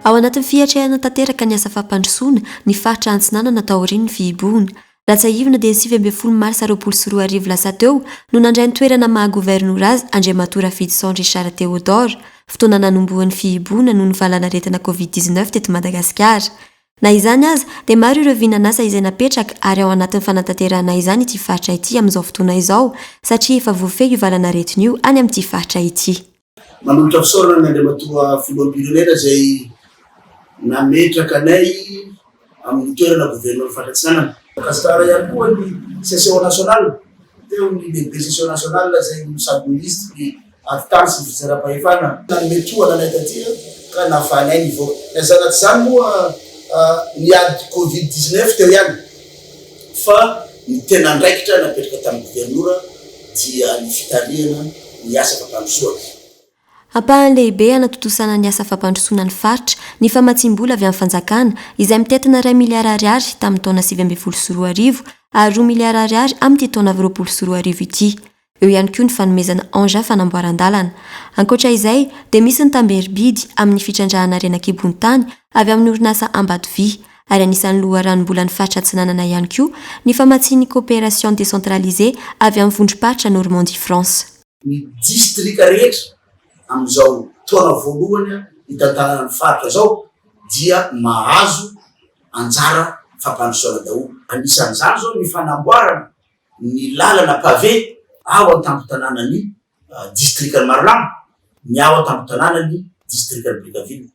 Ao anatin'ny fihatrehana tanteraka ny asa fampandrosoana ny Faritra Antsinanana tao aorian'ny fihibohana. Latsaivina dia 9 mars 2024 lasa teo no nandray ny toerana maha-gouvernoura azy Andriamatora Fitsinjaram Richard Théodore fotoana nanombohan'ny fihibohana noho ny valanaretina Covid-19 teto Madagasikara. Na izany aza dia maro ireo vinanasa izay napetraka ary ao anatin'ny fanatanterahana izany ity faritra ity amin'izao fotoana izao satria efa voafehy io valanaretina io any amin'ity faritra ity. Manolotra fisaorana Andriamatora filoham-pirenena izay nametraka anay amin'ny toerana gouvernement Faritra Antsinanana. Kasara ihany koa ny session nationale teo ny lehibe session nationale izay sady ministry aorian'ny sy Fitsinjaram-pahefana nametoana anay taty ka nahafahanay nivoaka. Zanaty izany moa ny ady Covid-19 teo ihany fa ny tena andraikitra napetraka tamin'ny gouvernoura dia ny fitarihana ny asa fampandrosoana. Ampahany lehibe anatotosana ny asa fampandrosoana ny faritra ny famatsim-bola avy amin'ny fanjakana izay mitetina 2 miliara ariary tamin'ny taona 2024 ary 2 miliara ariary amin'ity taona 2024 ity. Eo ihany koa ny fanomezana anja fanamboaran-dalana. Ankoatra izay dia misy ny tamberobidy amin'ny fitrandrahana renan-kibon-tany avy amin'ny orinasa Ambadovy ary anisan'ny loharanom-bola ny Faritra Antsinanana ihany koa ny famatsian'ny coopération décentralisée avy amin'ny vondrom-paritra Normandie France. Ny distrika rehetra amin'izao taona voalohany hitantanana ny faritra zao dia mahazo anjara fampandrosoana daholo. Anisan'izany zao ny fanamboarana ny lalana pavé ao an-tampon-tanànan'ny distrikany Marolamo, ny ao an-tampon-tanànan'ny distrikany Brickaville.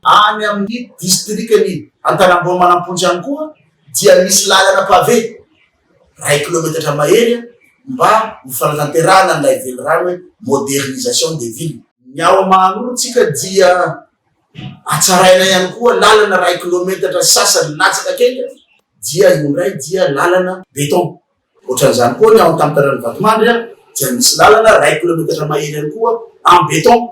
Any amin'ny distrikany Antanamboho Manampontsy ihany koa dia misy lalana pavé 1 kilometatra mahery mba ho fanatanterahana n'ilay velorano hoe modernisation des villes. Ny ao Mahanolontsika dia atsaraina ihany koa lalana 1 kilometatra sasany latsaka kely dia indray dia lalana béton. Ohatran'izany koa ny ao an-tampon-tanànan'ny Vatomandry dia misy lalana 1 kilometatra mahery ihany koa en béton.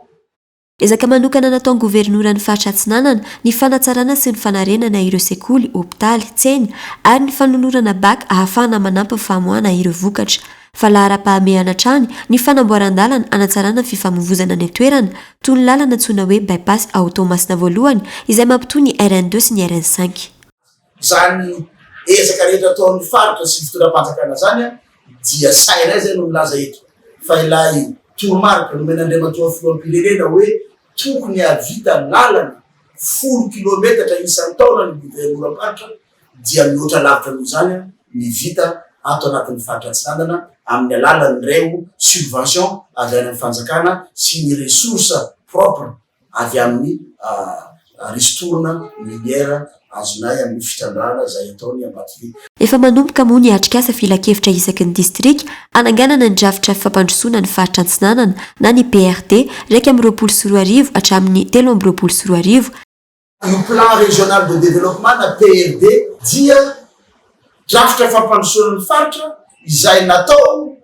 Ezaka manokana nataon'ny gouvernoura ny Faritra Antsinanana ny fanatsarana sy ny fanarenana ireo sekoly, hopitaly, tseny ary ny fanolorana baka ahafahana manampy ny famoahana ireo vokatra. Fa lahara-pahamehana hatrany ny fanamboaran-dalana anatsarana ny fifamoivoizana ny toerana toy ny lalana antsoina hoe bypass automasina voalohany izay mampitohy ny RN2 sy ny RN5. Izany ezaka rehetra ataon'ny faritra sy fitondram-panjakana zany dia saina izay no milaza eto fa ilay toromarika nomena Andriamatora filoham-pirenena hoe tokony havita lalana 10 kilometatra isan'ny taona ny gouvernoura-paritra dia mihoatra lavitra noho izany ny vita ato anatin'ny Faritra Antsinanana amin'ny alalan'ireo subvention avy any amin'ny fanjakana sy ny ressource propre avy amin'ny ristourna minière azonay amin'ny fitrandrahana izay ataony Ambadovy. Efa manomboka moa ny atrik'asa filakevitra isaky ny distrika ananganana ny drafitra fampandrosoana ny Faritra Antsinanana na ny PRT 2024 hatramin'ny 2024. Ny plan régional de développement na PRD dia drafitra fampandrosoana ny faritra izay natao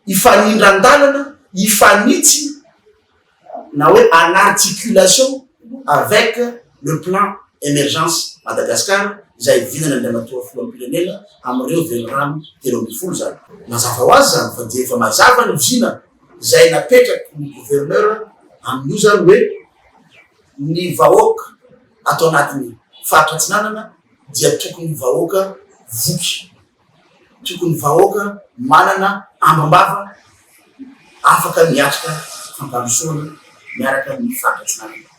ifanindran-dalana ifanitsy na hoe en articulation avec le plan émergence Madagascar izay vinana Andriamatora filoham-pirenena amin'ireo velorano 2010 zany. Mazava ho azy zany fa dia efa mazava ny vina izay napetraky ny gouverneur amin'io zany hoe ny vahoaka atao anatin'ny Faritra Antsinanana dia tokony vahoaka voky, tokony vahoaka manana ambam-bava afaka miatrika fampandrosoana miaraka amin'ny Faritra Antsinanana.